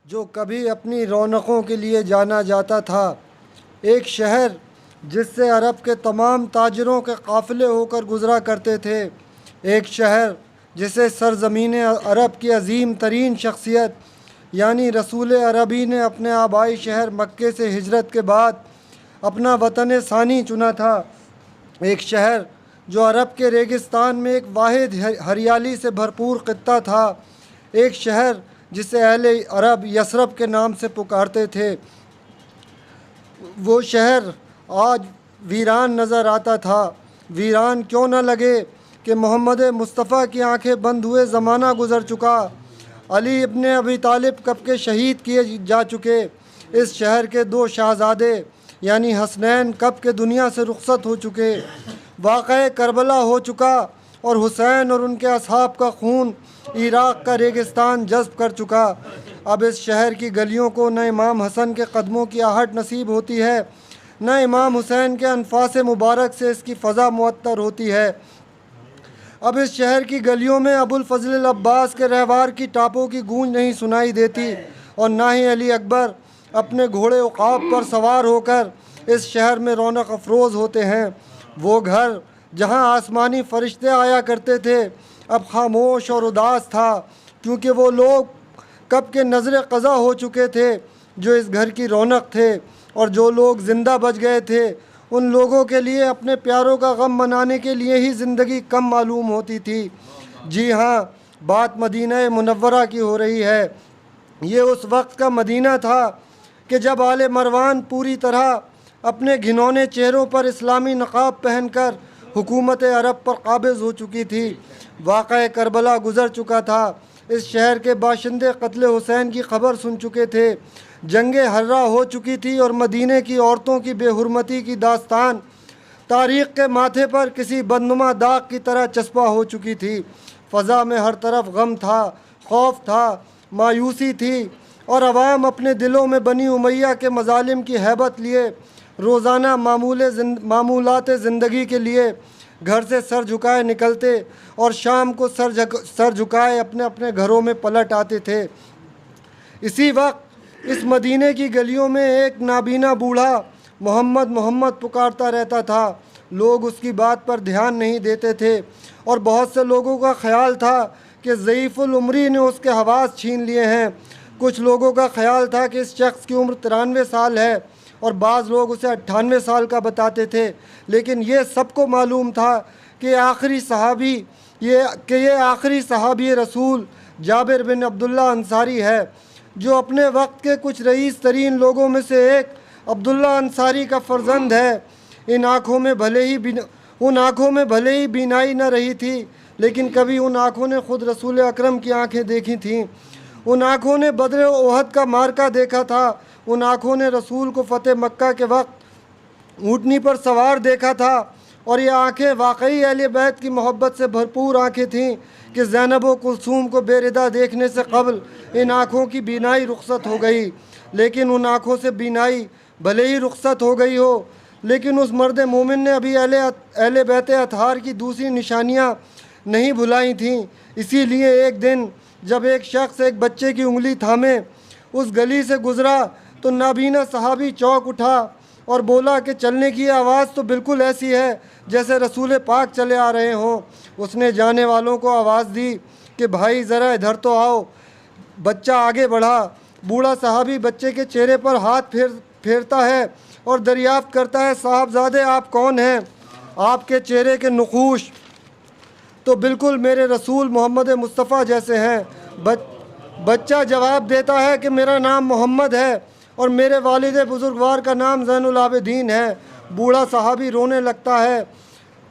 जो कभी अपनी रौनकों के लिए जाना जाता था। एक शहर जिससे अरब के तमाम ताजरों के काफ़िले होकर गुज़रा करते थे। एक शहर जिसे सरज़मीन अरब की अजीम तरीन शख्सियत यानी रसूल अरबी ने अपने आबाई शहर मक्के से हिजरत के बाद अपना वतन सानी चुना था। एक शहर जो अरब के रेगिस्तान में एक वाहिद हरियाली से भरपूर खित्ता था। एक शहर जिसे अहले अरब यसरब के नाम से पुकारते थे। वो शहर आज वीरान नज़र आता था। वीरान क्यों न लगे कि मोहम्मद मुस्तफ़ा की आंखें बंद हुए ज़माना गुज़र चुका। अली इब्ने अबी तालिब कब के शहीद किए जा चुके। इस शहर के दो शहज़ादे यानी हसनैन कब के दुनिया से रुखसत हो चुके। वाक़या करबला हो चुका और हुसैन और उनके असहाब का खून इराक़ का रेगिस्तान जज़्ब कर चुका। अब इस शहर की गलियों को न इमाम हसन के कदमों की आहट नसीब होती है, न इमाम हुसैन के अनफास मुबारक से इसकी फ़ज़ा मुअत्तर होती है। अब इस शहर की गलियों में अबुल फ़ज़ल अब्बास के रहवार की टापों की गूंज नहीं सुनाई देती और ना ही अली अकबर अपने घोड़े उक़ाब पर सवार होकर इस शहर में रौनक अफरोज़ होते हैं। वो घर जहाँ आसमानी फ़रिश्ते आया करते थे अब खामोश और उदास था, क्योंकि वो लोग कब के नज़र क़ज़ा हो चुके थे जो इस घर की रौनक थे। और जो लोग ज़िंदा बच गए थे उन लोगों के लिए अपने प्यारों का गम मनाने के लिए ही ज़िंदगी कम मालूम होती थी। जी हाँ, बात मदीना मुनव्वरा की हो रही है। ये उस वक्त का मदीना था कि जब आले मरवान पूरी तरह अपने घिनौने चेहरों पर इस्लामी नक़ाब पहनकर हुकूमत अरब पर काबिज़ हो चुकी थी। वाक़या करबला गुज़र चुका था। इस शहर के बाशिंदे क़त्ल हुसैन की खबर सुन चुके थे। जंगे हर्रा हो चुकी थी और मदीने की औरतों की बेहुरमती की दास्तान तारीख़ के माथे पर किसी बदनुमा दाग की तरह चस्पा हो चुकी थी। फ़ज़ा में हर तरफ गम था, खौफ था, मायूसी थी और अवाम अपने दिलों में बनी उमैया के मज़ालिम की हैबत लिए रोज़ाना मामूलात ज़िंदगी के लिए घर से सर झुकाए निकलते और शाम को सर झुकाए अपने अपने घरों में पलट आते थे। इसी वक्त इस मदीने की गलियों में एक नाबीना बूढ़ा मोहम्मद मोहम्मद पुकारता रहता था। लोग उसकी बात पर ध्यान नहीं देते थे और बहुत से लोगों का ख्याल था कि ज़ईफ़ुल उम्री ने उसके हवास छीन लिए हैं। कुछ लोगों का ख्याल था कि इस शख्स की उम्र 93 साल है और बाज़ लोग उसे 98 साल का बताते थे। लेकिन ये सबको मालूम था कि ये आखिरी सहाबी रसूल जाबिर बिन अब्दुल्ला अंसारी है, जो अपने वक्त के कुछ रईस तरीन लोगों में से एक अब्दुल्ला अंसारी का फ़र्जंद है। उन आँखों में भले ही बीनाई न रही थी, लेकिन कभी उन आँखों ने ख़ुद रसूल अकरम की आँखें देखी थीं। उन आँखों ने बदर ओहद का मार्का देखा था। उन आँखों ने रसूल को फ़तेह मक्का के वक्त ऊँटनी पर सवार देखा था। और ये आँखें वाकई अहले बैत की मोहब्बत से भरपूर आँखें थीं कि ज़ैनब व कुलसूम को बेरिदा देखने से कबल इन आँखों की बीनाई रुखसत हो गई। लेकिन उन आँखों से बीनाई भले ही रुखसत हो गई हो, लेकिन उस मर्द मोमिन ने अभी अहले बैत अतहार की दूसरी निशानियाँ नहीं भुलाई थीं। इसीलिए एक दिन जब एक शख्स एक बच्चे की उंगली थामे उस गली से गुज़रा तो नाबीना सहाबी चौंक उठा और बोला कि चलने की आवाज़ तो बिल्कुल ऐसी है जैसे रसूल पाक चले आ रहे हों। उसने जाने वालों को आवाज़ दी कि भाई ज़रा इधर तो आओ। बच्चा आगे बढ़ा। बूढ़ा सहाबी बच्चे के चेहरे पर हाथ फेरता है और दरियाफ़्त करता है, साहबजादे आप कौन हैं? आपके चेहरे के नक़ूश तो बिल्कुल मेरे रसूल मोहम्मद मुस्तफ़ा जैसे हैं। बच्चा जवाब देता है कि मेरा नाम मोहम्मद है और मेरे वालिद बुज़ुर्गवार का नाम ज़ैनुल आबिदीन है। बूढ़ा सहाबी रोने लगता है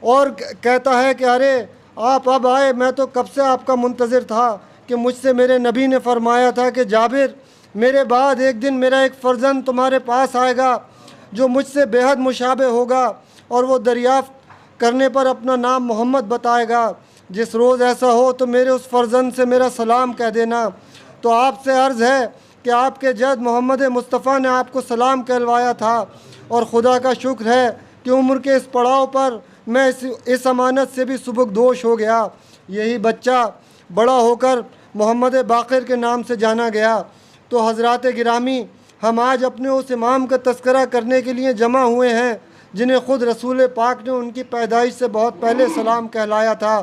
और कहता है कि अरे आप अब आए, मैं तो कब से आपका मुंतज़िर था कि मुझसे मेरे नबी ने फ़रमाया था कि जाबिर, मेरे बाद एक दिन मेरा एक फ़र्जंद तुम्हारे पास आएगा जो मुझसे बेहद मुशाबे होगा और वो दरियाफ़्त करने पर अपना नाम मोहम्मद बताएगा। जिस रोज़ ऐसा हो तो मेरे उस फ़र्जंद से मेरा सलाम कह देना। तो आपसे अर्ज़ है कि आपके जद मोहम्मद मुस्तफ़ा ने आपको सलाम कहलवाया था और ख़ुदा का शुक्र है कि उम्र के इस पड़ाव पर मैं इस अमानत से भी सुबुकदोश हो गया। यही बच्चा बड़ा होकर मोहम्मद बाक़िर के नाम से जाना गया। तो हज़रात गिरामी, हम आज अपने उस इमाम का तज़किरा करने के लिए जमा हुए हैं जिन्हें ख़ुद रसूल पाक ने उनकी पैदाइश से बहुत पहले सलाम कहलाया था।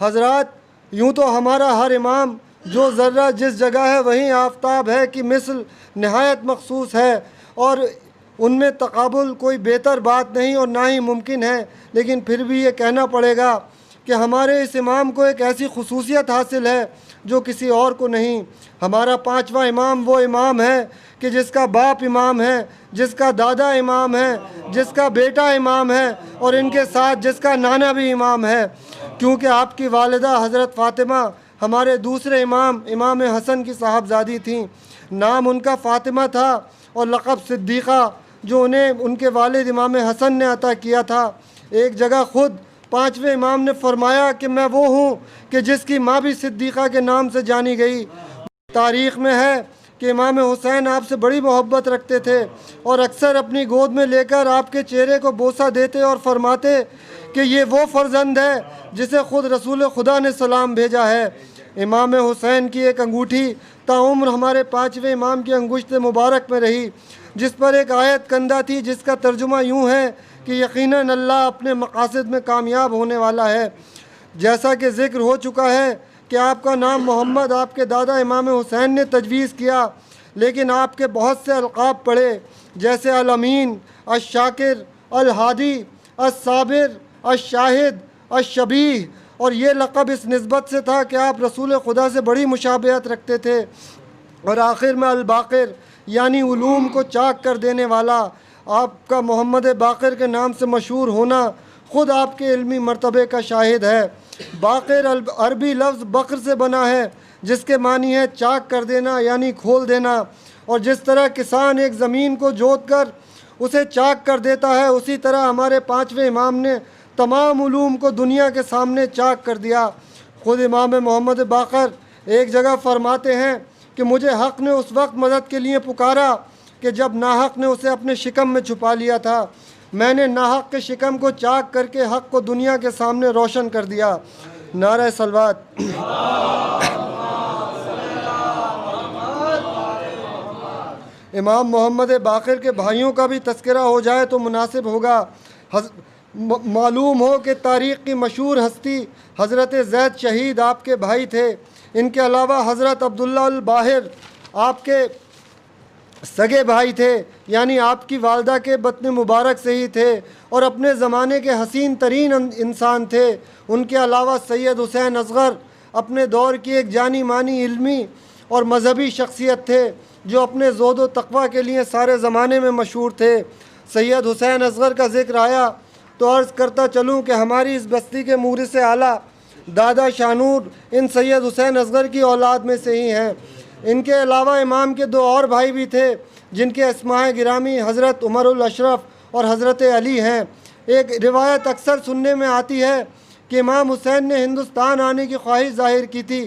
हज़रात, यूँ तो हमारा हर इमाम जो ज़र्रा जिस जगह है वहीं आफ़ताब है कि मिसल नहायत मखसूस है, और उनमें तक़ाबुल कोई बेहतर बात नहीं और ना ही मुमकिन है। लेकिन फिर भी ये कहना पड़ेगा कि हमारे इस इमाम को एक ऐसी खुसूसियत हासिल है जो किसी और को नहीं। हमारा पाँचवा इमाम वो इमाम है कि जिसका बाप इमाम है, जिसका दादा इमाम है, जिसका बेटा इमाम है और इनके साथ जिसका नाना भी इमाम है। क्योंकि आपकी वालिदा हज़रत फ़ातिमा हमारे दूसरे इमाम इमाम हसन की साहबजादी थीं। नाम उनका फ़ातिमा था और लक़ब सिद्दीक़ा जो उन्हें उनके वालिद इमाम हसन ने अता किया था। एक जगह ख़ुद पाँचवें इमाम ने फरमाया कि मैं वो हूँ कि जिसकी माँ भी सिद्दीक़ा के नाम से जानी गई। तारीख़ में है कि इमाम हुसैन आपसे बड़ी मोहब्बत रखते थे और अक्सर अपनी गोद में लेकर आपके चेहरे को बोसा देते और फरमाते कि ये वो फ़र्जंद है जिसे ख़ुद रसूल खुदा ने सलाम भेजा है। इमाम हुसैन की एक अंगूठी ताउम्र हमारे पाँचवें इमाम की अंगुश्त मुबारक में रही, जिस पर एक आयत कंदा थी जिसका तर्जुमा यूँ है कि यकीनन अल्लाह अपने मकासद में कामयाब होने वाला है। जैसा कि ज़िक्र हो चुका है कि आपका नाम मोहम्मद आपके दादा इमाम हुसैन ने तजवीज़ किया, लेकिन आपके बहुत से अलक़ाब पड़े जैसे अल अमीन, अश शाकिर, अल हादी, अस साबिर, अश शाहिद, अश शबीह, और ये लक़ब इस निस्बत से था कि आप रसूल खुदा से बड़ी मुशाबहत रखते थे। और आखिर में अल बाक़िर यानी उलूम को चाक कर देने वाला। आपका मोहम्मद बाक़िर के नाम से मशहूर होना ख़ुद आपके इल्मी मर्तबे का शाहिद है। बाक़िर अरबी लफ्ज़ बकर से बना है जिसके मानी है चाक कर देना यानी खोल देना। और जिस तरह किसान एक ज़मीन को जोत कर उसे चाक कर देता है, उसी तरह हमारे पाँचवें इमाम ने तमाम उलूम को दुनिया के सामने चाक कर दिया। ख़ुद इमाम मोहम्मद बाक़िर एक जगह फ़रमाते हैं कि मुझे हक़ ने उस वक्त मदद के लिए पुकारा कि जब नाहक ने उसे अपने शिकम में छुपा लिया था। मैंने नाहक के शिकम को चाक करके हक़ को दुनिया के सामने रोशन कर दिया। नारा सलवात। इमाम मोहम्मद बाक़िर के भाइयों का भी तज़किरा हो जाए तो मुनासिब होगा। मालूम हो कि तारीख़ की मशहूर हस्ती हज़रत ज़ैद शहीद आपके भाई थे। इनके अलावा हज़रत अब्दुल्ला अल बाहिर आपके सगे भाई थे, यानी आपकी वालदा के बत्न मुबारक से ही थे और अपने ज़माने के हसीन तरीन इंसान थे। उनके अलावा सैयद हुसैन असग़र अपने दौर की एक जानी मानी इल्मी और मजहबी शख्सियत थे जो अपने ज़ोद व तक़वा के लिए सारे ज़माने में मशहूर थे। सैयद हुसैन असग़र का ज़िक्र आया तो अर्ज़ करता चलूँ कि हमारी इस बस्ती के मूरिस से आला दादा शानूर इन सैयद हुसैन असग़र की औलाद में से ही हैं। इनके अलावा इमाम के दो और भाई भी थे जिनके अस्माए गिरामी हज़रत उमरुल अशरफ और हज़रत अली हैं। एक रिवायत अक्सर सुनने में आती है कि इमाम हुसैन ने हिंदुस्तान आने की ख्वाहिश ज़ाहिर की थी।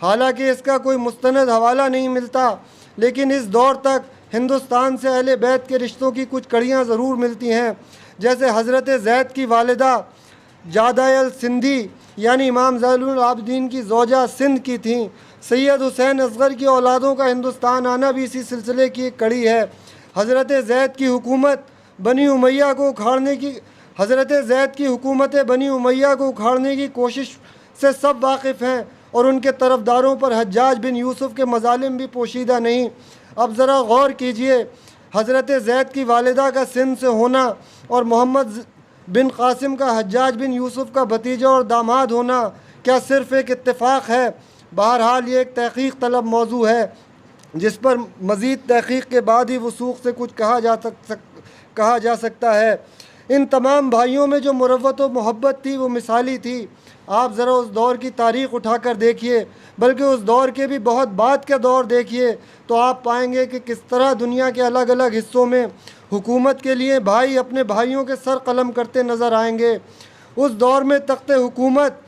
हालांकि इसका कोई मुस्तनद हवाला नहीं मिलता, लेकिन इस दौर तक हिंदुस्तान से अहले बैत के रिश्तों की कुछ कड़ियाँ ज़रूर मिलती हैं। जैसे हज़रत ज़ैद की वालिदा जादा अल सिंधी यानी इमाम ज़ैनुल आबिदीन की ज़ौजा सिंध की थीं। सैयद हुसैन असग़र की औलादों का हिंदुस्तान आना भी इसी सिलसिले की एक कड़ी है। हज़रत ज़ैद की हुकूमत बनी उमैया को उखाड़ने की बनी उमैया को उखाड़ने की कोशिश से सब वाकिफ़ हैं और उनके तरफदारों पर हज्जाज बिन यूसुफ़ के मज़ालिम भी पोशीदा नहीं। अब ज़रा गौर कीजिए, हज़रत ज़ैद की वालिदा का सिंध से होना और मोहम्मद बिन कासिम का हज्जाज बिन यूसुफ़ का भतीजा और दामाद होना क्या सिर्फ़ एक इत्तेफ़ाक है? बहरहाल ये एक तहक़ीक़ तलब मौजू है जिस पर मज़ीद तहक़ीक़ के बाद ही वसूख़ से कुछ कहा जा सकता है। इन तमाम भाइयों में जो मुरव्वत व मोहब्बत थी वो मिसाली थी। आप ज़रा उस दौर की तारीख़ उठा कर देखिए, बल्कि उस दौर के भी बहुत बाद के दौर देखिए, तो आप पाएंगे कि किस तरह दुनिया के अलग अलग हिस्सों में हुकूमत के लिए भाई अपने भाइयों के सर कलम करते नज़र आएंगे। उस दौर में तख्ते हुकूमत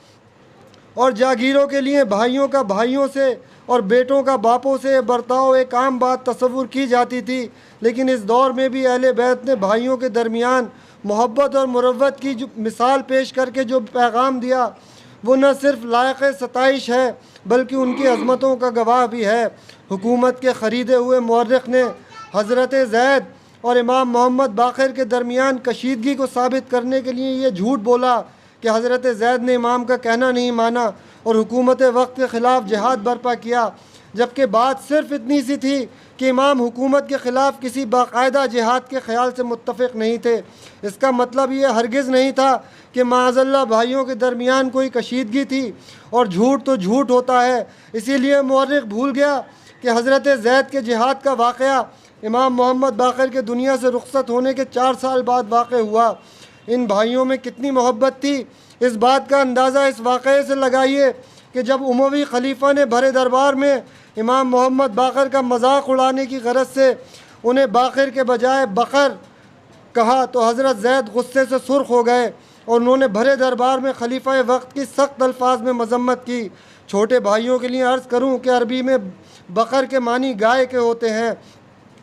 और जागीरों के लिए भाइयों का भाइयों से और बेटों का बापों से बर्ताव एक आम बात तस्वुर की जाती थी, लेकिन इस दौर में भी अहले बैत ने भाइयों के दरमियान मोहब्बत और मुरव्वत की जो मिसाल पेश करके जो पैगाम दिया वो न सिर्फ लायक सताइश है बल्कि उनकी अज़मतों का गवाह भी है। हुकूमत के ख़रीदे हुए मौर्रिख ने हज़रत ज़ैद और इमाम मोहम्मद बाक़िर के दरमियान कशीदगी को साबित करने के लिए ये झूठ बोला कि हज़रत ज़ैद ने इमाम का कहना नहीं माना और हुकूमत वक्त के ख़िलाफ़ जिहाद बर्पा किया, जबकि बात सिर्फ़ इतनी सी थी कि इमाम हुकूमत के ख़िलाफ़ किसी बाकायदा जिहाद के ख़्याल से मुत्तफ़िक़ नहीं थे। इसका मतलब ये हरगिज़ नहीं था कि माअज़ल्लाह भाइयों के दरमियान कोई कशीदगी थी, और झूठ तो झूठ होता है। इसीलिए मौर्रिख भूल गया कि हज़रत ज़ैद के जिहाद का वाक़या इमाम मोहम्मद बाक़िर के दुनिया से रुख़सत होने के 4 साल बाद वाक़ हुआ। इन भाइयों में कितनी मोहब्बत थी, इस बात का अंदाज़ा इस वाक़े से लगाइए कि जब उमवी खलीफा ने भरे दरबार में इमाम मोहम्मद बाक़िर का मजाक उड़ाने की गरज से उन्हें बाक़िर के बजाय बकर कहा तो हज़रत ज़ैद गुस्से से सुर्ख हो गए और उन्होंने भरे दरबार में खलीफा वक्त की सख्त अल्फाज में मजम्मत की। छोटे भाइयों के लिए अर्ज़ करूँ कि अरबी में बकर के मानी गाय के होते हैं।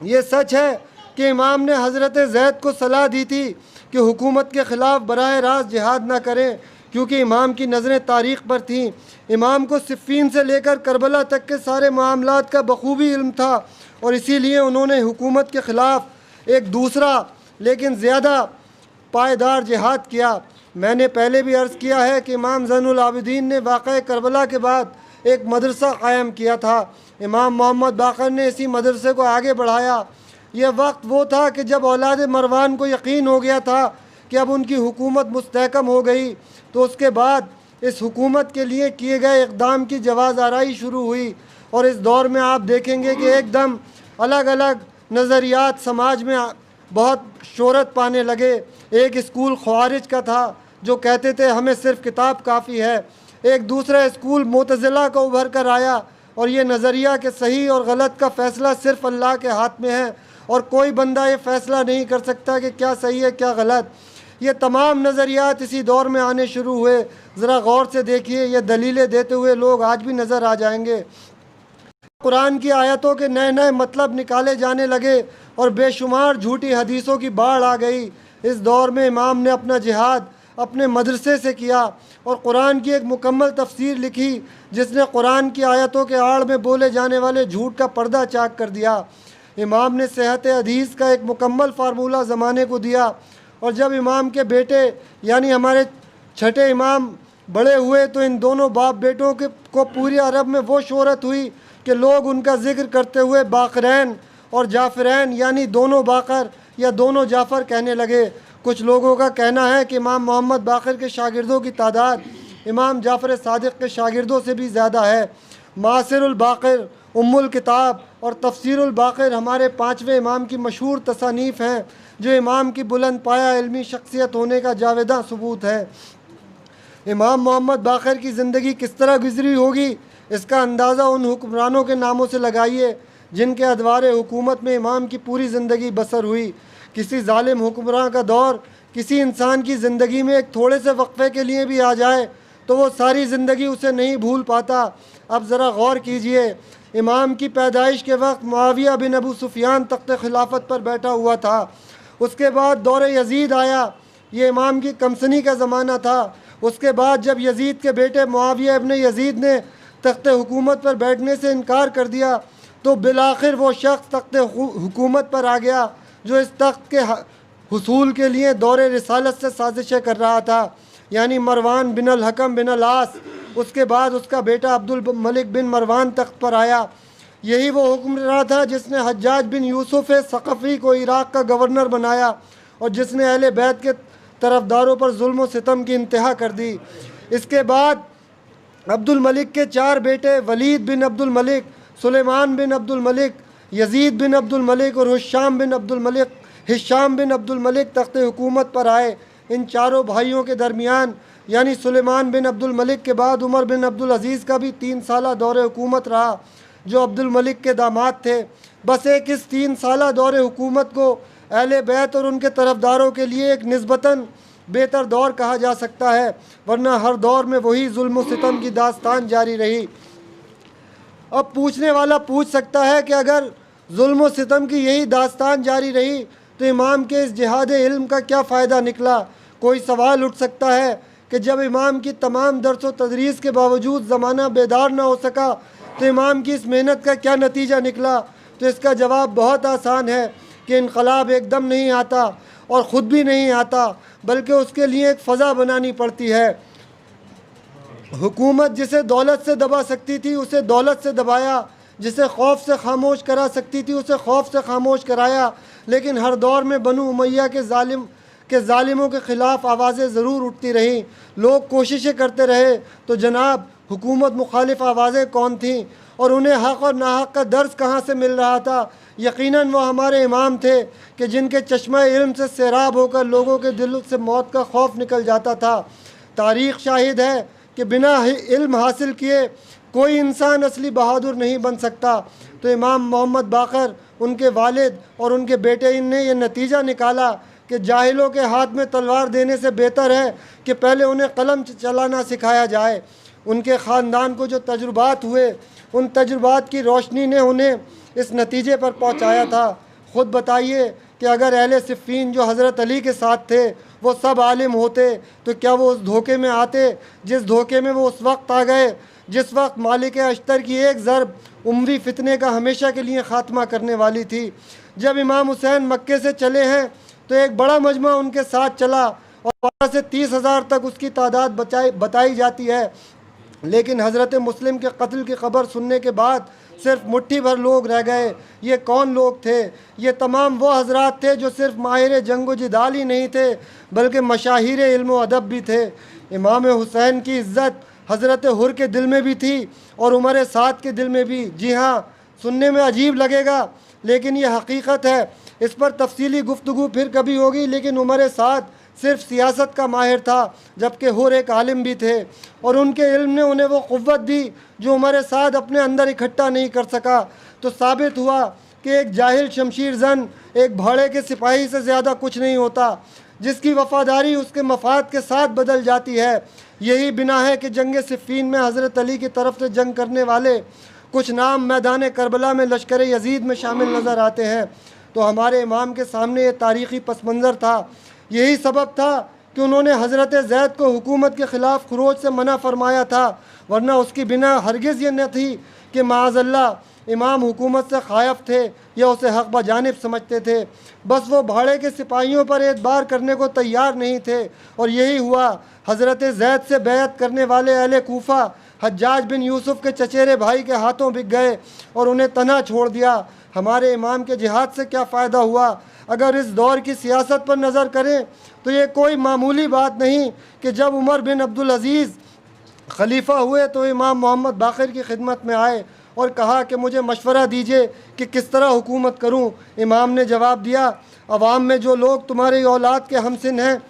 ये सच है कि इमाम ने हज़रत ज़ैद को सलाह दी थी कि हुकूमत के ख़िलाफ़ बराह रास्त जिहाद ना करें, क्योंकि इमाम की नज़रें तारीख़ पर थीं। इमाम को सिफ़ीन से लेकर करबला तक के सारे मामलात का बखूबी इल्म था और इसीलिए उन्होंने हुकूमत के ख़िलाफ़ एक दूसरा लेकिन ज़्यादा पायदार जिहाद किया। मैंने पहले भी अर्ज़ किया है कि इमाम ज़ैनुल आबिदीन ने वाक़या करबला के बाद एक मदरसा क़ायम किया था। इमाम मोहम्मद बाक़िर ने इसी मदरसे को आगे बढ़ाया। यह वक्त वो था कि जब औलाद मरवान को यकीन हो गया था कि अब उनकी हुकूमत मुस्तहकम हो गई, तो उसके बाद इस हुकूमत के लिए किए गए इक़दाम की जवाज़ आराई शुरू हुई। और इस दौर में आप देखेंगे कि एकदम अलग अलग नज़रियात समाज में बहुत शोहरत पाने लगे। एक स्कूल ख़वारिज का था जो कहते थे हमें सिर्फ़ किताब काफ़ी है। एक दूसरा स्कूल मुतज़िला का उभर कर आया और ये नज़रिया कि सही और गलत का फ़ैसला सिर्फ़ अल्लाह के हाथ में है और कोई बंदा ये फ़ैसला नहीं कर सकता कि क्या सही है क्या गलत। ये तमाम नज़रियात इसी दौर में आने शुरू हुए। ज़रा गौर से देखिए, ये दलीलें देते हुए लोग आज भी नज़र आ जाएंगे। कुरान की आयतों के नए नए मतलब निकाले जाने लगे और बेशुमार झूठी हदीसों की बाढ़ आ गई। इस दौर में इमाम ने अपना जिहाद अपने मदरसे से किया और कुरान की एक मुकम्मल तफसीर लिखी, जिसने कुरान की आयतों के आड़ में बोले जाने वाले झूठ का पर्दा चाक कर दिया। इमाम ने सेहत हदीस का एक मुकम्मल फार्मूला ज़माने को दिया, और जब इमाम के बेटे यानी हमारे छठे इमाम बड़े हुए तो इन दोनों बाप बेटों के को पूरी अरब में वो शोहरत हुई कि लोग उनका ज़िक्र करते हुए बाक़रैन और जाफ़रैन यानी दोनों बाक़र या दोनों जाफ़र कहने लगे। कुछ लोगों का कहना है कि इमाम मोहम्मद बाक़िर के शागिर्दों की तादाद इमाम जाफ़र सादिक़ के शागिर्दों से भी ज़्यादा है। मासिरुल बाक़िर, उम्मुल किताब और तफ़सीरुल बाक़िर हमारे 5वें इमाम की मशहूर तसानीफ़ हैं, जो इमाम की बुलंद पाया इल्मी शख्सियत होने का जावेदा सबूत है। इमाम मोहम्मद बाक़िर की ज़िंदगी किस तरह गुजरी होगी, इसका अंदाज़ा उन हुक्मरानों के नामों से लगाइए जिनके अदवार हुकूमत में इमाम की पूरी ज़िंदगी बसर हुई। किसी ज़ालिम हुक्मरान का दौर किसी इंसान की ज़िंदगी में एक थोड़े से वक्फ़े के लिए भी आ जाए तो वो सारी ज़िंदगी उसे नहीं भूल पाता। अब ज़रा गौर कीजिए, इमाम की पैदाइश के वक्त मुआविया बिन अबू सुफियान तख्त खिलाफत पर बैठा हुआ था। उसके बाद दौर यजीद आया, ये इमाम की कमसनी का ज़माना था। उसके बाद जब यजीद के बेटे मुआविया इब्न यजीद ने तख्त हुकूमत पर बैठने से इनकार कर दिया तो बिलाखिर वो शख्स तख्त हुकूमत पर आ गया जो इस तख्त के हुसूल के लिए दौर रिसालत से साजिशें कर रहा था, यानी मरवान बिन अल हकम बिन अल आस। उसके बाद उसका बेटा अब्दुल मलिक बिन मरवान तख्त पर आया। यही वो हुक्मरान था जिसने हज्जाज बिन यूसुफ सक़फ़ी को इराक़ का गवर्नर बनाया और जिसने अहले बैत के तरफदारों पर जुल्म व सितम की इंतहा कर दी। इसके बाद अब्दुल मलिक के 4 बेटे वलीद बिन अब्दुल मलिक, सुलेमान बिन अब्दुल मलिक, यजीद बिन अब्दुल मलिक और हिशाम बिन अब्दुल मलिक तख्त हुकूमत पर आए। इन चारों भाइयों के दरमियान यानी सुलेमान बिन अब्दुल मलिक के बाद उमर बिन अब्दुल अज़ीज़ का भी 3 साला दौर हुकूमत रहा, जो अब्दुल मलिक के दामाद थे। बस एक इस 3 साला दौर हुकूमत को अहले बैत और उनके तरफदारों के लिए एक निस्बतन बेहतर दौर कहा जा सकता है, वरना हर दौर में वही जुल्म व सितम की दास्तान जारी रही। अब पूछने वाला पूछ सकता है कि अगर जुल्म व सितम की यही दास्तान जारी रही तो इमाम के इस जिहाद इल्म का क्या फ़ायदा निकला। कोई सवाल उठ सकता है कि जब इमाम की तमाम दर्स व तदरीस के बावजूद ज़माना बेदार न हो सका तो इमाम की इस मेहनत का क्या नतीजा निकला? तो इसका जवाब बहुत आसान है कि इनकलाब एकदम नहीं आता और ख़ुद भी नहीं आता, बल्कि उसके लिए एक फ़ज़ा बनानी पड़ती है। हुकूमत जिसे दौलत से दबा सकती थी उसे दौलत से दबाया, जिसे खौफ से खामोश करा सकती थी उसे खौफ से खामोश कराया। लेकिन हर दौर में बनु उमैया के ज़ालिमों के ख़िलाफ़ आवाज़ें ज़रूर उठती रहीं, लोग कोशिशें करते रहे। तो जनाब, हुकूमत मुखालिफ आवाज़ें कौन थीं और उन्हें हक़ और नाहक़ का दर्स कहाँ से मिल रहा था? यकीनन वो हमारे इमाम थे कि जिनके चश्मा इल्म से सैराब होकर लोगों के दिल से मौत का खौफ निकल जाता था। तारीख़ शाहिद है कि बिना इल्म हासिल किए कोई इंसान असली बहादुर नहीं बन सकता। तो इमाम मोहम्मद बाक़र, उनके वालिद और उनके बेटे ने यह नतीजा निकाला कि जाहिलों के हाथ में तलवार देने से बेहतर है कि पहले उन्हें कलम चलाना सिखाया जाए। उनके ख़ानदान को जो तजुर्बात हुए, उन तजुर्बात की रोशनी ने उन्हें इस नतीजे पर पहुँचाया था। ख़ुद बताइए कि अगर अहले सिफ़ीन जो हज़रत अली के साथ थे वो सब आलिम होते तो क्या वो उस धोखे में आते जिस धोखे में वो उस वक्त आ गए, जिस वक्त मालिक अश्तर की एक ज़रब उम्री फितने का हमेशा के लिए ख़ात्मा करने वाली थी। जब इमाम हुसैन मक्के से चले हैं तो एक बड़ा मजमा उनके साथ चला और 12 से 30,000 तक उसकी तादाद बताई जाती है। लेकिन हज़रत मुस्लिम के कत्ल की खबर सुनने के बाद सिर्फ मुट्ठी भर लोग रह गए। ये कौन लोग थे? ये तमाम वो हजरात थे जो सिर्फ माहिर जंग जिदाल ही नहीं थे बल्कि मशाहिर इल्म व अदब भी थे। इमाम हुसैन की इज़्ज़त हज़रत हुर के दिल में भी थी और उमर साद के दिल में भी। जी हाँ, सुनने में अजीब लगेगा लेकिन ये हकीकत है। इस पर तफसीली गुफ्तगू फिर कभी होगी। लेकिन उमर साद सिर्फ सियासत का माहिर था, जबकि हुर एक आलिम भी थे और उनके इल्म ने उन्हें वो क़ुव्वत दी जो उमर साद अपने अंदर इकट्ठा नहीं कर सका। तो साबित हुआ कि एक जाहिल शमशीर जन एक भाड़े के सिपाही से ज़्यादा कुछ नहीं होता, जिसकी वफ़ादारी उसके मफाद के साथ बदल जाती है। यही बिना है कि जंग सिफ़ीन में हज़रत अली की तरफ से जंग करने वाले कुछ नाम मैदान करबला में लश्कर यजीद में शामिल नज़र आते हैं। तो हमारे इमाम के सामने ये तारीख़ी पस मंज़र था। यही सबब था कि उन्होंने हज़रत ज़ैद को हुकूमत के ख़िलाफ़ ख़ुरूज से मना फरमाया था, वरना उसकी बिना हरगिज़ ये न थी कि माअज़ल्लाह इमाम हुकूमत से ख़ायफ़ थे या उसे हक़ बजानिब समझते थे। बस वो भाड़े के सिपाहियों पर एतबार करने को तैयार नहीं थे और यही हुआ। हज़रत ज़ैद से बैत करने वाले अहले कूफ़ा हज्जाज बिन यूसुफ़ के चचेरे भाई के हाथों बिक गए और उन्हें तना छोड़ दिया। हमारे इमाम के जिहाद से क्या फ़ायदा हुआ? अगर इस दौर की सियासत पर नज़र करें तो ये कोई मामूली बात नहीं कि जब उमर बिन अब्दुल अज़ीज़ खलीफा हुए तो इमाम मोहम्मद बाक़िर की खिदमत में आए और कहा कि मुझे मशवरा दीजिए कि किस तरह हुकूमत करूं। इमाम ने जवाब दिया, अवाम में जो लोग तुम्हारी औलाद के हमसिन हैं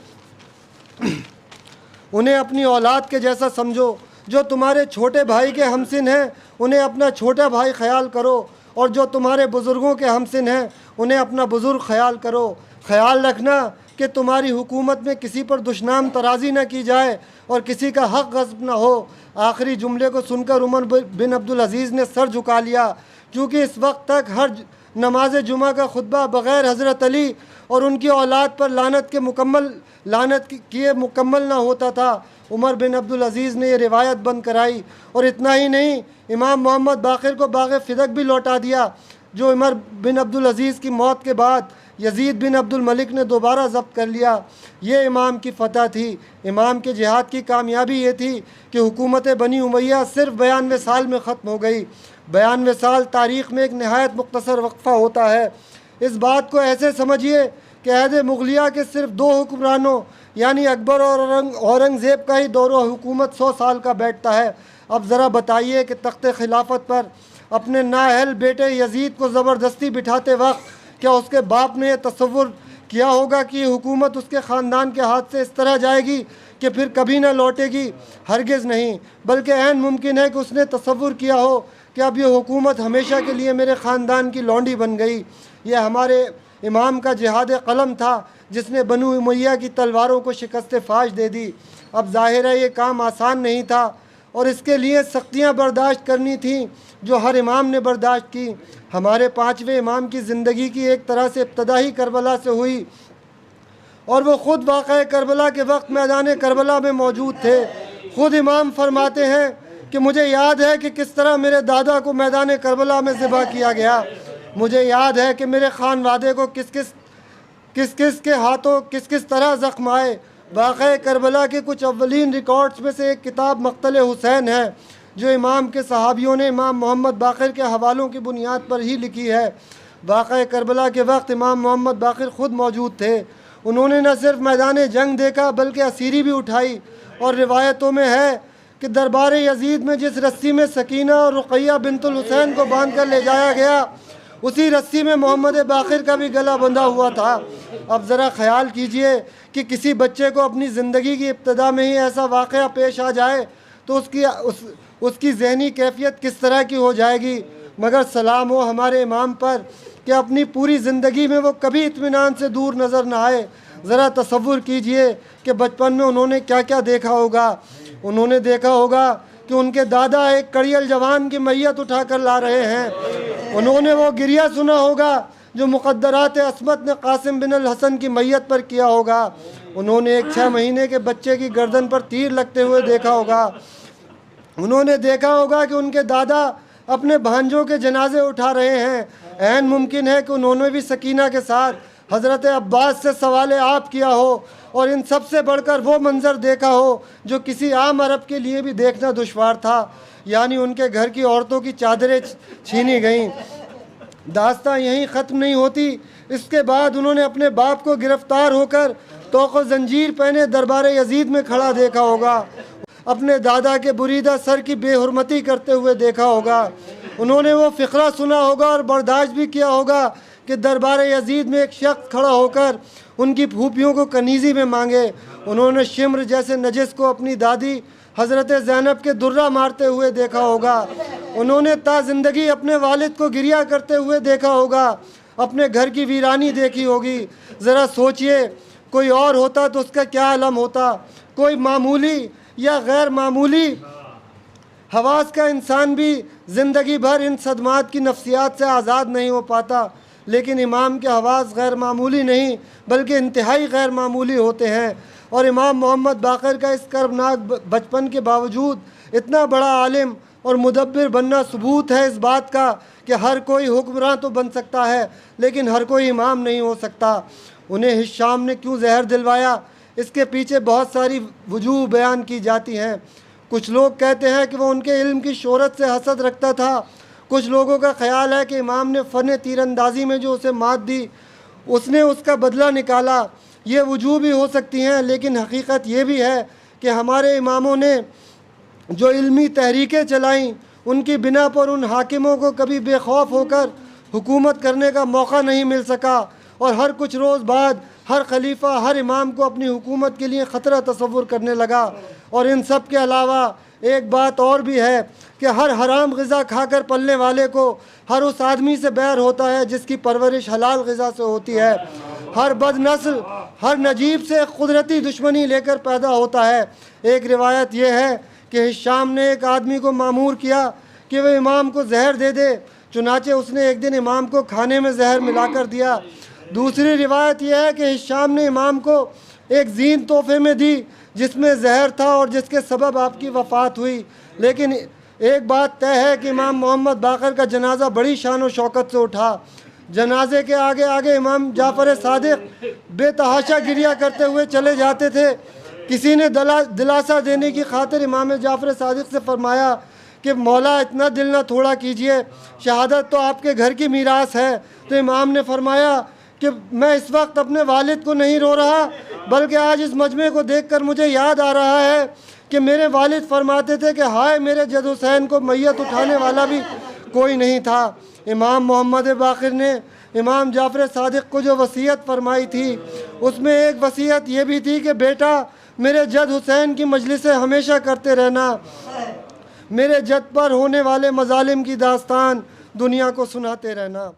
उन्हें अपनी औलाद के जैसा समझो, जो तुम्हारे छोटे भाई के हमसिन हैं उन्हें अपना छोटा भाई ख्याल करो और जो तुम्हारे बुज़ुर्गों के हमसिन हैं उन्हें अपना बुज़ुर्ग ख़याल करो। ख़याल रखना कि तुम्हारी हुकूमत में किसी पर दुश्मन तराज़ी न की जाए और किसी का हक़ गस्ब न हो। आखिरी जुमले को सुनकर उमर बिन अब्दुल अज़ीज़ ने सर झुका लिया, क्योंकि इस वक्त तक हर नमाज जुमा का खुतबा बग़ैर हज़रत अली और उनकी औलाद पर लानत किए मुकम्मल ना होता था। उमर बिन अब्दुल अज़ीज़ ने यह रिवायत बंद कराई और इतना ही नहीं, इमाम मोहम्मद बाक़िर को बाग़ फ़िदक भी लौटा दिया, जो उमर बिन अब्दुल अज़ीज़ की मौत के बाद यजीद बिन अब्दुल मलिक ने दोबारा ज़ब्त कर लिया। ये इमाम की फ़तह थी। इमाम के जिहाद की कामयाबी ये थी कि हुकूमत बनी उमैया सिर्फ 92 साल में ख़त्म हो गई। 92 साल तारीख़ में एक नहायत मुख्तसर वक्फ़ा होता है। इस बात को ऐसे समझिए कि अहद मुग़लिया के सिर्फ 2 हुक्मरानों यानी अकबर और औरंगज़ेब का ही दौर हुकूमत 100 साल का बैठता है। अब ज़रा बताइए कि तख्त खिलाफत पर अपने नाअहल बेटे यजीद को ज़बरदस्ती बिठाते वक्त क्या उसके बाप ने यह तसव्वुर किया होगा कि हुकूमत उसके ख़ानदान के हाथ से इस तरह जाएगी कि फिर कभी ना लौटेगी? हरगिज़ नहीं, बल्कि ऐन मुमकिन है कि उसने तसव्वुर किया हो कि अब यह हुकूमत हमेशा के लिए मेरे ख़ानदान की लौंडी बन गई। यह हमारे इमाम का जिहाद कलम था जिसने बनु उमैया की तलवारों को शिकस्त फाश दे दी। अब ज़ाहिर है ये काम आसान नहीं था और इसके लिए सख्तियाँ बर्दाश्त करनी थी जो हर इमाम ने बर्दाश्त की। हमारे 5वें इमाम की ज़िंदगी की एक तरह से इब्तदा ही करबला से हुई और वो ख़ुद वाक़या करबला के वक्त मैदान करबला में मौजूद थे। ख़ुद इमाम फरमाते हैं कि मुझे याद है कि किस तरह मेरे दादा को मैदान करबला में ज़िबा किया गया। मुझे याद है कि मेरे खानवादे को किस किस के हाथों किस किस तरह ज़ख्म आए। वाक़या करबला के कुछ अव्वलीन रिकॉर्ड्स में से एक किताब मक़तल हुसैन है, जो इमाम के सहाबियों ने इमाम मोहम्मद बाक़िर के हवालों की बुनियाद पर ही लिखी है। वाक़या करबला के वक्त इमाम मोहम्मद बाक़िर ख़ुद मौजूद थे। उन्होंने न सिर्फ मैदान जंग देखा बल्कि असीरी भी उठाई। और रिवायतों में है कि दरबार यजीद में जिस रस्सी में सकीना और रुक़ैया बिनतुल हुसैन को बांध कर ले जाया गया, उसी रस्सी में मोहम्मद बाक़िर का भी गला बंधा हुआ था। अब ज़रा ख़याल कीजिए कि किसी बच्चे को अपनी ज़िंदगी की इब्तिदा में ही ऐसा वाक़या पेश आ जाए तो उसकी ज़हनी कैफियत किस तरह की हो जाएगी। मगर सलाम हो हमारे इमाम पर कि अपनी पूरी ज़िंदगी में वो कभी इत्मीनान से दूर नज़र न आए। ज़रा तसव्वुर कीजिए कि बचपन में उन्होंने क्या क्या देखा होगा। उन्होंने देखा होगा कि उनके दादा एक कड़ियल जवान की मैयत उठा कर ला रहे हैं। उन्होंने वो गिरिया सुना होगा जो मुक़द्दरात अस्मत ने कासिम बिन अल हसन की मैयत पर किया होगा। उन्होंने एक 6 महीने के बच्चे की गर्दन पर तीर लगते हुए देखा होगा। उन्होंने देखा होगा कि उनके दादा अपने भांजों के जनाजे उठा रहे हैं। ऐन मुमकिन है कि उन्होंने भी सकीना के साथ हज़रत अब्बास से सवाल आप किया हो और इन सब से बढ़कर वो मंज़र देखा हो जो किसी आम अरब के लिए भी देखना दुश्वार था, यानी उनके घर की औरतों की चादरें छीनी गईं। दास्तां यहीं ख़त्म नहीं होती। इसके बाद उन्होंने अपने बाप को गिरफ़्तार होकर तोक़ ज़ंजीर पहने दरबार यजीद में खड़ा देखा होगा। अपने दादा के बुरीदा सर की बेहुरमती करते हुए देखा होगा। उन्होंने वो फ़िक्रा सुना होगा और बर्दाश्त भी किया होगा कि दरबार यजीद में एक शख्स खड़ा होकर उनकी फूफियों को कनीज़ी में मांगे। उन्होंने शिम्र जैसे नजिस को अपनी दादी हज़रत ज़ैनब के दुर्रा मारते हुए देखा होगा। उन्होंने ता ज़िंदगी अपने वालिद को गिरिया करते हुए देखा होगा। अपने घर की वीरानी देखी होगी। ज़रा सोचिए, कोई और होता तो उसका क्या आलम होता। कोई मामूली या गैर मामूली हवास का इंसान भी ज़िंदगी भर इन सदमात की नफ्सियात से आज़ाद नहीं हो पाता, लेकिन इमाम के हवास गैर मामूली नहीं बल्कि इंतहाई गैर मामूली होते हैं। और इमाम मोहम्मद बाक़िर का इस कर्बनाक बचपन के बावजूद इतना बड़ा आलिम और मुदब्बिर बनना सबूत है इस बात का कि हर कोई हुक्मरान तो बन सकता है लेकिन हर कोई इमाम नहीं हो सकता। उन्हें हिशाम ने क्यों जहर दिलवाया, इसके पीछे बहुत सारी वजूह बयान की जाती हैं। कुछ लोग कहते हैं कि वो उनके इल्म की शोहरत से हसद रखता था। कुछ लोगों का ख्याल है कि इमाम ने फ़न तीरंदाजी में जो उसे मात दी उसने उसका बदला निकाला। ये वजूह भी हो सकती हैं, लेकिन हकीकत ये भी है कि हमारे इमामों ने जो इल्मी तहरीकें चलाईं उनकी बिना पर उन हाकिमों को कभी बेखौफ होकर हुकूमत करने का मौका नहीं मिल सका। और हर कुछ रोज़ बाद हर खलीफा हर इमाम को अपनी हुकूमत के लिए ख़तरा तसव्वुर करने लगा। और इन सब के अलावा एक बात और भी है कि हर हराम ग़िज़ा खाकर पलने वाले को हर उस आदमी से बैर होता है जिसकी परवरिश हलाल ग़िज़ा से होती है। हर बदनस्ल हर नजीब से कुदरती दुश्मनी लेकर पैदा होता है। एक रिवायत यह है कि हिशाम ने एक आदमी को मामूर किया कि वह इमाम को जहर दे दे, चुनाचे उसने एक दिन इमाम को खाने में जहर मिलाकर दिया। दूसरी रिवायत यह है कि हिशाम ने इमाम को एक जीन तोहफे में दी जिसमें जहर था और जिसके सबब आपकी वफ़ात हुई। लेकिन एक बात तय है कि इमाम मोहम्मद बाक़िर का जनाजा बड़ी शान और शौकत से उठा। जनाजे के आगे आगे इमाम जाफ़र सादिक बेतहाशा गिरिया करते हुए चले जाते थे। किसी ने दिलासा देने की खातिर इमाम जाफ़र सादिक से फरमाया कि मौला इतना दिल न थोड़ा कीजिए, शहादत तो आपके घर की मीरास है। तो इमाम ने फरमाया कि मैं इस वक्त अपने वालिद को नहीं रो रहा, बल्कि आज इस मजमे को देखकर मुझे याद आ रहा है कि मेरे वालिद फरमाते थे कि हाय मेरे जद हुसैन को मैयत उठाने वाला भी कोई नहीं था। इमाम मोहम्मद बाक़िर ने इमाम जाफ़र सादिक को जो वसीयत फरमाई थी उसमें एक वसीयत ये भी थी कि बेटा मेरे जद हुसैन की मजलिसें हमेशा करते रहना, मेरे जद पर होने वाले मजालिम की दास्तान दुनिया को सुनाते रहना।